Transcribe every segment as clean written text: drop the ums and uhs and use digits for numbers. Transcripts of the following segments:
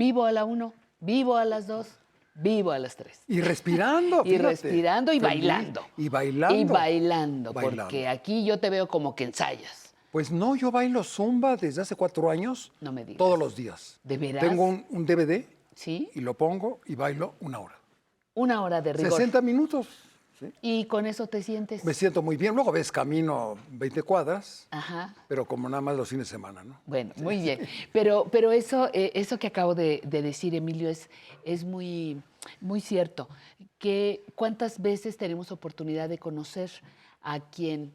vivo a la 1, vivo a las 2, vivo a las 3. Y respirando, Y fíjate. respirando y También. bailando. Y bailando. Y bailando, Bailando. porque aquí yo te veo como que ensayas. Pues no, yo bailo zumba desde hace 4 años. No me digas. Todos los días. ¿De veras? Tengo un DVD ¿Sí? y lo pongo y bailo 1 hora. 1 hora de rigor. 60 minutos. ¿sí? ¿Y con eso te sientes? Me siento muy bien. Luego ves camino 20 cuadras, Ajá. pero como nada más los fines de semana, ¿no? Bueno, muy bien. Pero eso que acabo de decir, Emilio, es muy, muy cierto. Que ¿cuántas veces tenemos oportunidad de conocer a quien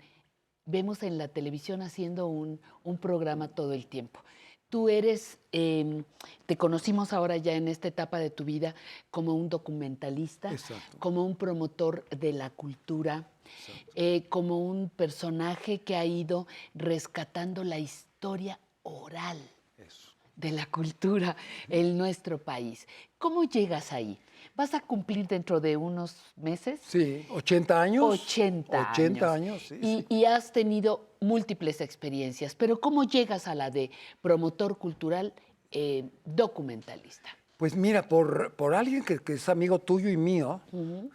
vemos en la televisión haciendo un programa todo el tiempo? Tú eres, te conocimos ahora ya en esta etapa de tu vida como un documentalista, Exacto. como un promotor de la cultura, como un personaje que ha ido rescatando la historia oral Eso. de la cultura en nuestro país. ¿Cómo llegas ahí? ¿Vas a cumplir dentro de unos meses? Sí, 80 años. 80 años, sí, y, sí. y has tenido múltiples experiencias, pero ¿cómo llegas a la de promotor cultural documentalista? Pues mira, por alguien que es amigo tuyo y mío,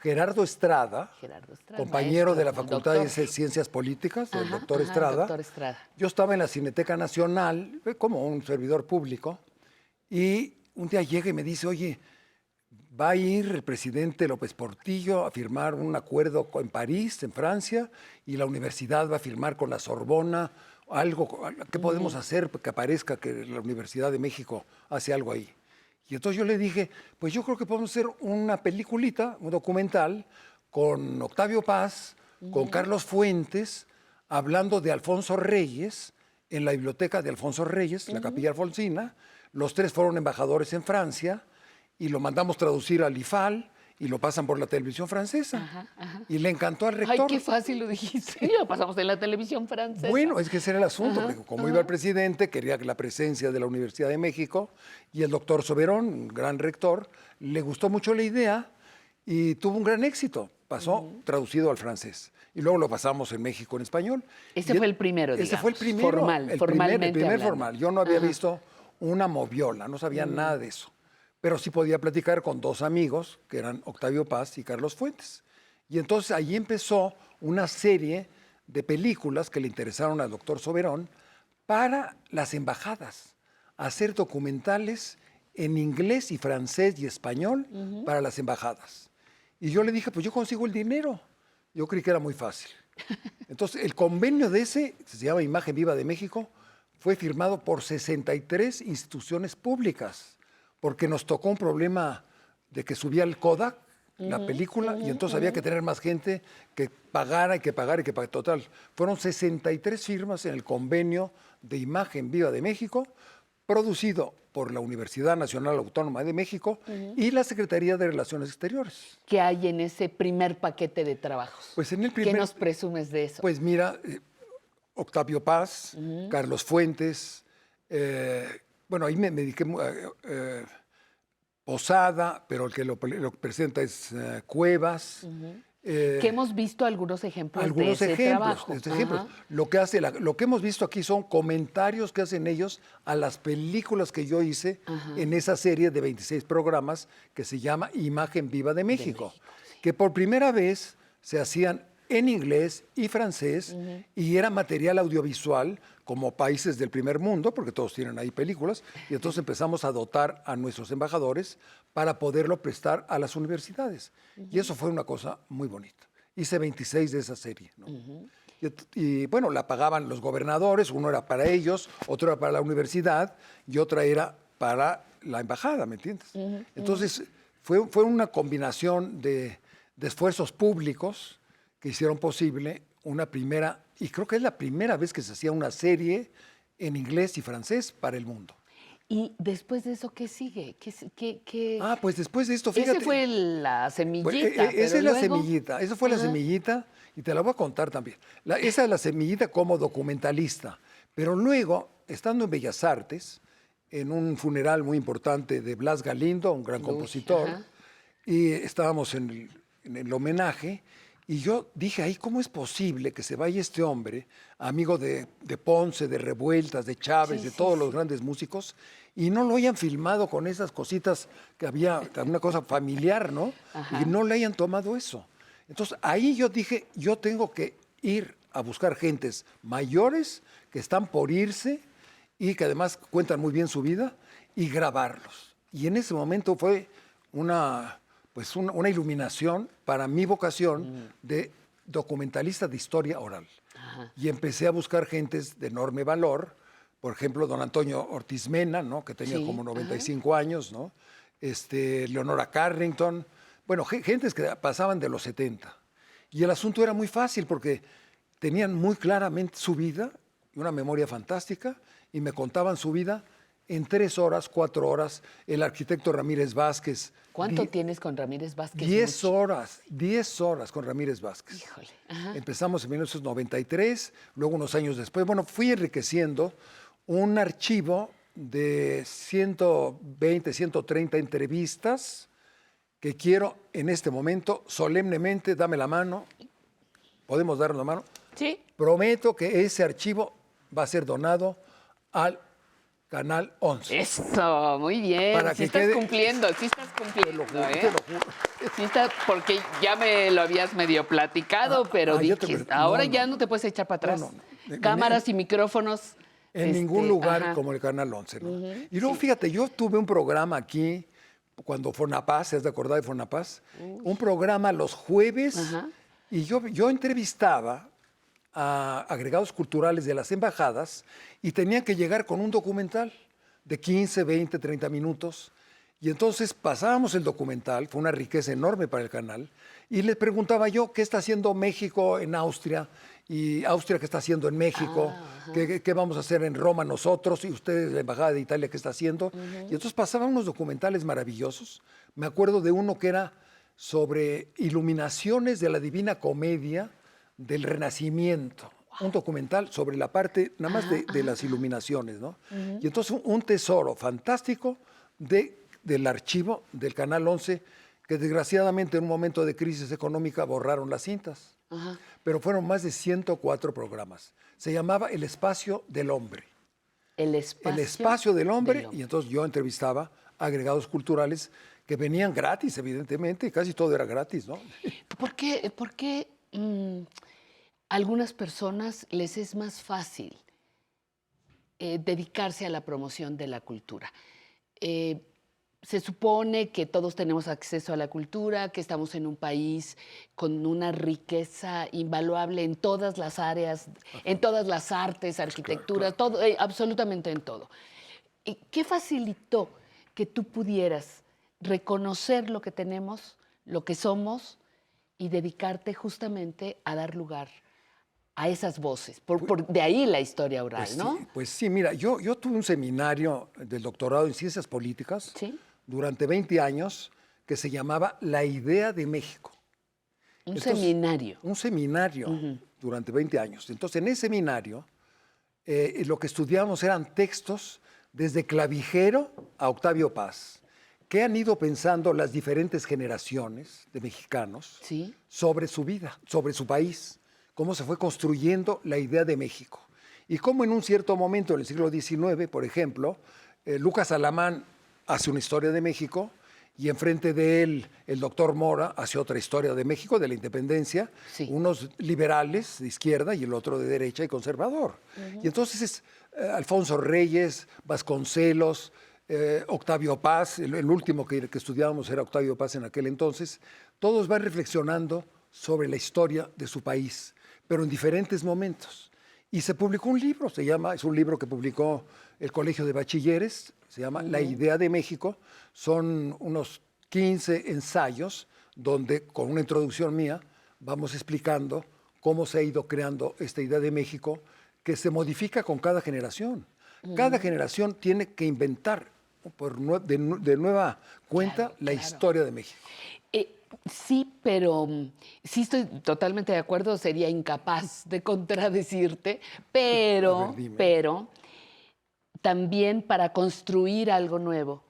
Gerardo Estrada, Gerardo Estrada, compañero de la maestro, Facultad de doctor. Ciencias Políticas, del Ajá, doctor ajá, Estrada. doctor Estrada. Yo estaba en la Cineteca Nacional, como un servidor público, y un día llega y me dice, oye, va a ir el presidente López Portillo a firmar un acuerdo en París, en Francia, y la universidad va a firmar con la Sorbona algo. ¿Qué podemos hacer para que aparezca que la Universidad de México hace algo ahí? Y entonces yo le dije, pues yo creo que podemos hacer una peliculita, un documental, con Octavio Paz, con Carlos Fuentes, hablando de Alfonso Reyes, en la biblioteca de Alfonso Reyes, la Capilla Alfonsina. Los 3 fueron embajadores en Francia y lo mandamos traducir al IFAL y lo pasan por la televisión francesa. Ajá, ajá. Y le encantó al rector. Ay, qué fácil lo dijiste. Ya pasamos en la televisión francesa. Bueno, es que ese era el asunto, Ajá, porque como iba el presidente, quería que la presencia de la Universidad de México, y el doctor Soberón, un gran rector, le gustó mucho la idea y tuvo un gran éxito. Pasó traducido al francés. Y luego lo pasamos en México en español. Ese Y fue el primero, Ese digamos, fue el primero. formal, el formalmente primer hablando. formal. Yo no había visto una moviola, no sabía nada de eso. Pero sí podía platicar con 2 amigos, que eran Octavio Paz y Carlos Fuentes. Y entonces ahí empezó una serie de películas que le interesaron al doctor Soberón para las embajadas, hacer documentales en inglés y francés y español para las embajadas. Y yo le dije, pues yo consigo el dinero. Yo creí que era muy fácil. Entonces, el convenio de ese, se llama Imagen Viva de México, fue firmado por 63 instituciones públicas, porque nos tocó un problema de que subía el Kodak, la película, y entonces había que tener más gente que pagara y que pagara y que pagara. Total, fueron 63 firmas en el convenio de Imagen Viva de México, producido por la Universidad Nacional Autónoma de México y la Secretaría de Relaciones Exteriores. ¿Qué hay en ese primer paquete de trabajos? Pues en el ¿Qué primer... nos presumes de eso? Pues mira, Octavio Paz, Carlos Fuentes, bueno, ahí me dediqué Posada, pero el que lo presenta es Cuevas. Que hemos visto algunos ejemplos de ese trabajo. ejemplos. Ajá. Lo que hemos visto aquí son comentarios que hacen ellos a las películas que yo hice en esa serie de 26 programas que se llama Imagen Viva de México, que por primera vez se hacían en inglés y francés y era material audiovisual como países del primer mundo, porque todos tienen ahí películas, y entonces empezamos a dotar a nuestros embajadores para poderlo prestar a las universidades. Y eso fue una cosa muy bonita. Hice 26 de esa serie, ¿no? Y bueno, la pagaban los gobernadores, uno era para ellos, otro era para la universidad y otra era para la embajada, ¿me entiendes? Entonces, fue una combinación de esfuerzos públicos que hicieron posible una primera, y creo que es la primera vez que se hacía una serie en inglés y francés para el mundo. ¿Y después de eso qué sigue? Ah, pues después de esto, fíjate. Ese fue la semillita. Pues, esa es la luego... semillita, esa fue la semillita, y te la voy a contar también. Esa es la semillita como documentalista. Pero luego, estando en Bellas Artes, en un funeral muy importante de Blas Galindo, un gran compositor, ajá. y estábamos en el homenaje, Y yo dije, ahí, ¿cómo es posible que se vaya este hombre, amigo de Ponce, de Revueltas, de Chávez, Sí, de sí, todos los sí. grandes músicos, y no lo hayan filmado con esas cositas que había, una cosa familiar, ¿no? Y Ajá. no le hayan tomado eso. Entonces, ahí yo dije, yo tengo que ir a buscar gentes mayores que están por irse y que además cuentan muy bien su vida y grabarlos. Y en ese momento fue una iluminación para mi vocación de documentalista de historia oral. Y empecé a buscar gentes de enorme valor, por ejemplo, don Antonio Ortiz Mena, ¿no? Que tenía Sí, como ajá. 95 años, ¿no? Leonora Carrington, bueno, gentes que pasaban de los 70. Y el asunto era muy fácil porque tenían muy claramente su vida, una memoria fantástica, y me contaban su vida en 3 horas, 4 horas. El arquitecto Ramírez Vázquez, ¿Cuánto tienes con Ramírez Vázquez? 10 Mucho. horas, 10 horas con Ramírez Vázquez. Híjole. Ajá. Empezamos en 1993, luego unos años después, bueno, fui enriqueciendo un archivo de 120, 130 entrevistas que quiero en este momento solemnemente, dame la mano, podemos darnos la mano, Sí. prometo que ese archivo va a ser donado al Canal 11. Eso, muy bien. Para Sí que estás quede- cumpliendo, sí estás cumpliendo, Te ¿eh? lo juro. Sí está, porque ya me lo habías medio platicado, pero ya te dije, lo- ahora no, ya no, no te puedes echar para atrás. no, no. Cámaras y micrófonos. En ningún lugar ajá. como el Canal 11, ¿no? Ujú, Y luego, sí. fíjate, yo tuve un programa aquí, cuando Fonapaz, ¿se has de acordar de Fonapaz? Un programa los jueves, Ajá. y yo entrevistaba a agregados culturales de las embajadas y tenían que llegar con un documental de 15, 20, 30 minutos. Y entonces pasábamos el documental, fue una riqueza enorme para el canal, y les preguntaba yo qué está haciendo México en Austria y Austria qué está haciendo en México, qué vamos a hacer en Roma nosotros y ustedes, la Embajada de Italia, qué está haciendo. Y entonces pasaban unos documentales maravillosos. Me acuerdo de uno que era sobre iluminaciones de la Divina Comedia del Renacimiento. Un documental sobre la parte nada más de las iluminaciones, ¿no? Y entonces un tesoro fantástico del archivo del Canal 11, que desgraciadamente en un momento de crisis económica borraron las cintas. Ajá. Pero fueron más de 104 programas. Se llamaba El Espacio del Hombre. El El Espacio del Hombre, hombre. y entonces yo entrevistaba a agregados culturales que venían gratis, evidentemente, casi todo era gratis, ¿no? ¿Por qué algunas personas les es más fácil dedicarse a la promoción de la cultura? Eh, Se supone que todos tenemos acceso a la cultura, que estamos en un país con una riqueza invaluable en todas las áreas, en todas las artes, arquitectura, todo, absolutamente en todo. ¿Y qué facilitó que tú pudieras reconocer lo que tenemos, lo que somos y dedicarte justamente a dar lugar a esas voces? De ahí la historia oral, ¿no? Pues sí, mira, yo tuve un seminario del doctorado en Ciencias Políticas Sí. durante 20 años que se llamaba La Idea de México. Un Entonces, seminario. Un seminario durante 20 años. Entonces, en ese seminario, lo que estudiábamos eran textos desde Clavijero a Octavio Paz, que han ido pensando las diferentes generaciones de mexicanos Sí. sobre su vida, sobre su país, cómo se fue construyendo la idea de México. Y cómo en un cierto momento, en el siglo XIX, por ejemplo, Lucas Alamán hace una historia de México y enfrente de él el doctor Mora hace otra historia de México, de la independencia, Sí. unos liberales de izquierda y el otro de derecha y conservador. Y entonces es Alfonso Reyes, Vasconcelos, Octavio Paz, el último que estudiábamos era Octavio Paz en aquel entonces, todos van reflexionando sobre la historia de su país, pero en diferentes momentos. Y se publicó un libro, es un libro que publicó el Colegio de Bachilleres, se llama La Idea de México. Son unos 15 ensayos donde, con una introducción mía, vamos explicando cómo se ha ido creando esta idea de México, que se modifica con cada generación. Cada generación tiene que inventar de nueva cuenta Claro, la claro. historia de México. Sí, pero sí estoy totalmente de acuerdo, sería incapaz de contradecirte, A ver, dime. pero también para construir algo nuevo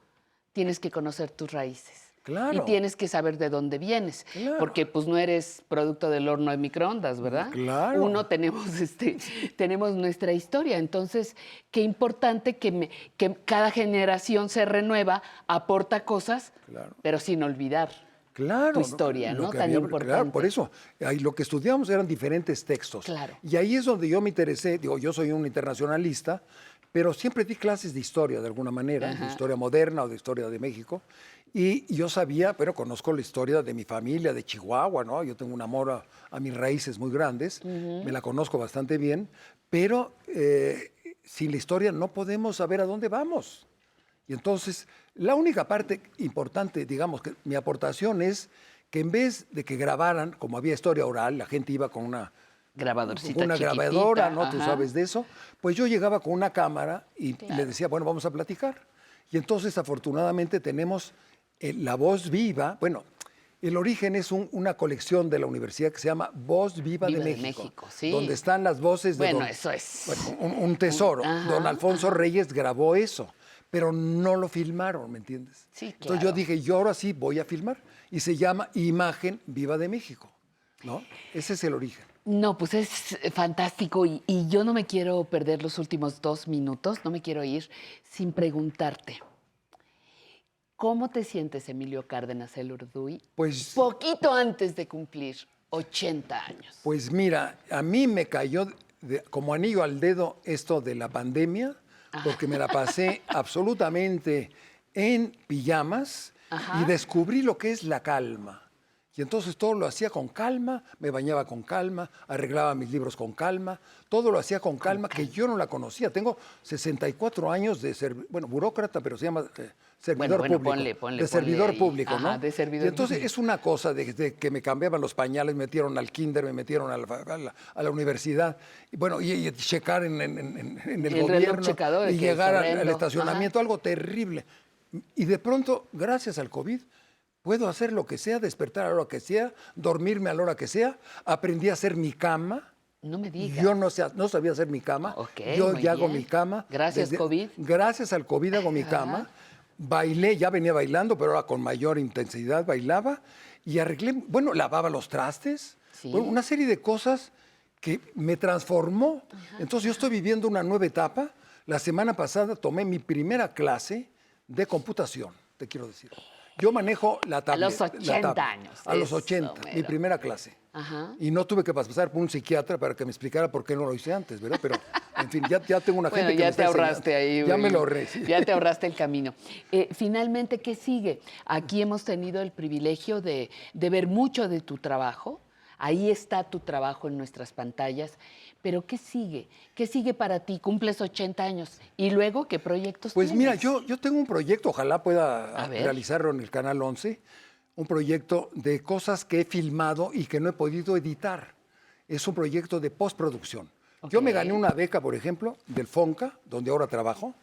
tienes que conocer tus raíces. Claro. Y tienes que saber de dónde vienes, Claro. porque pues no eres producto del horno de microondas, ¿verdad? Claro. Uno tenemos, tenemos nuestra historia. Entonces, qué importante que cada generación se renueva, aporta cosas, Claro. pero sin olvidar Claro, tu historia, lo ¿no? que Tan había- importante. Claro, por eso, ahí lo que estudiamos eran diferentes textos. Claro. Y ahí es donde yo me interesé, digo, yo soy un internacionalista, pero siempre di clases de historia de alguna manera, de historia moderna o de historia de México. Y yo sabía, pero conozco la historia de mi familia, de Chihuahua, ¿no? Yo tengo un amor a mis raíces muy grandes, me la conozco bastante bien, pero sin la historia no podemos saber a dónde vamos. Y entonces, la única parte importante, digamos, que mi aportación es que en vez de que grabaran, como había historia oral, la gente iba con una Grabadorcita una chiquitita, grabadora, ¿no? Tú ajá. sabes de eso. Pues yo llegaba con una cámara y Claro. le decía, bueno, vamos a platicar. Y entonces, afortunadamente, tenemos la voz viva. Bueno, el origen es una colección de la universidad que se llama Voz Viva, Viva de de México. México, sí. Donde están las voces de Bueno, eso es. bueno, un tesoro. Ajá, Don Alfonso Reyes grabó eso, pero no lo filmaron, ¿me entiendes? Sí, Entonces claro. yo dije, yo ahora sí voy a filmar. Y se llama Imagen Viva de México, ¿no? Ese es el origen. No, pues es fantástico y yo no me quiero perder los últimos 2 minutos, no me quiero ir sin preguntarte. ¿Cómo te sientes, Emilio Cárdenas el Urduy, Pues, poquito antes de cumplir 80 años? pues mira, a mí me cayó como anillo al dedo esto de la pandemia, porque me la pasé absolutamente en pijamas y descubrí lo que es la calma. Y entonces todo lo hacía con calma, me bañaba con calma, arreglaba mis libros con calma, todo lo hacía con calma, que yo no la conocía. Tengo 64 años de ser, bueno, burócrata, pero se llama servidor Bueno, público. ponle de servidor ahí. público, Ajá, ¿no? de servidor Y entonces público. es una cosa de que me cambiaban los pañales, me metieron al kinder, me metieron a la universidad, y bueno, y checar en el reloj gobierno, checador, y que es llegar al horrendo. estacionamiento, algo terrible. Y de pronto, gracias al COVID, puedo hacer lo que sea, despertar a la hora que sea, dormirme a la hora que sea. Aprendí a hacer mi cama. No me digas. Yo no sabía hacer mi cama. Ok, Yo muy ya hago bien. mi cama. Gracias, COVID. Gracias al COVID hago mi cama. Bailé, ya venía bailando, pero ahora con mayor intensidad bailaba. Y arreglé, bueno, lavaba los trastes. Sí. Bueno, una serie de cosas que me transformó. Entonces yo estoy viviendo una nueva etapa. La semana pasada tomé mi primera clase de computación, te quiero decir. Yo manejo la tablet. los 80 años, A los eso, 80, mi mero. primera clase. Ajá. Y no tuve que pasar por un psiquiatra para que me explicara por qué no lo hice antes, ¿verdad? Pero, en fin, ya tengo una Bueno, gente que ya me te está ahorraste enseñando. ahí. Ya güey. me lo ahorré. Sí. Ya te ahorraste el camino. Finalmente, ¿qué sigue? Aquí hemos tenido el privilegio de ver mucho de tu trabajo. Ahí está tu trabajo en nuestras pantallas. Pero ¿qué sigue? ¿Qué sigue para ti? Cumples 80 años. ¿Y luego qué proyectos Pues tienes? mira, yo tengo un proyecto, ojalá pueda A ver. realizarlo en el Canal 11, un proyecto de cosas que he filmado y que no he podido editar. Es un proyecto de postproducción. Yo me Ok. gané una beca, por ejemplo, del FONCA, donde ahora trabajo.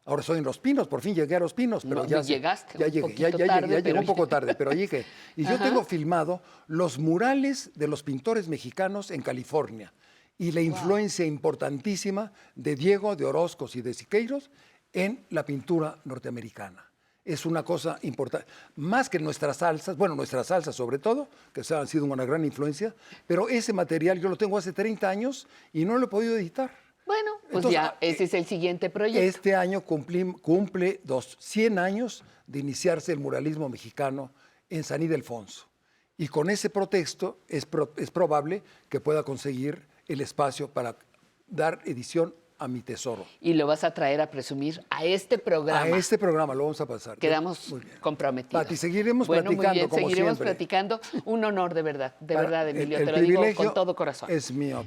Ahora estoy en Los Pinos, por fin llegué a Los Pinos, pero No, ya llegaste ya un llegué, poquito tarde, ya llegué pero un poco tarde, pero llegué. Y yo Ajá. tengo filmado los murales de los pintores mexicanos en California y la influencia importantísima de Diego, de Orozcos y de Siqueiros en la pintura norteamericana. Es una cosa importante, más que nuestras salsas, bueno, nuestras salsas sobre todo, que han sido una gran influencia, pero ese material yo lo tengo hace 30 años y no lo he podido editar. Bueno, pues Entonces, ya, ese es el siguiente proyecto. Este año cumple 100 años de iniciarse el muralismo mexicano en San Ildefonso. Y con ese pretexto es probable que pueda conseguir el espacio para dar edición a mi tesoro. Y lo vas a traer a presumir a este programa. A este programa lo vamos a pasar. Quedamos Muy bien. comprometidos. Pati, seguiremos Bueno, muy platicando bien, como seguiremos siempre. platicando. Un honor, de verdad, Para- Emilio, el te lo digo privilegio con todo corazón. es mío.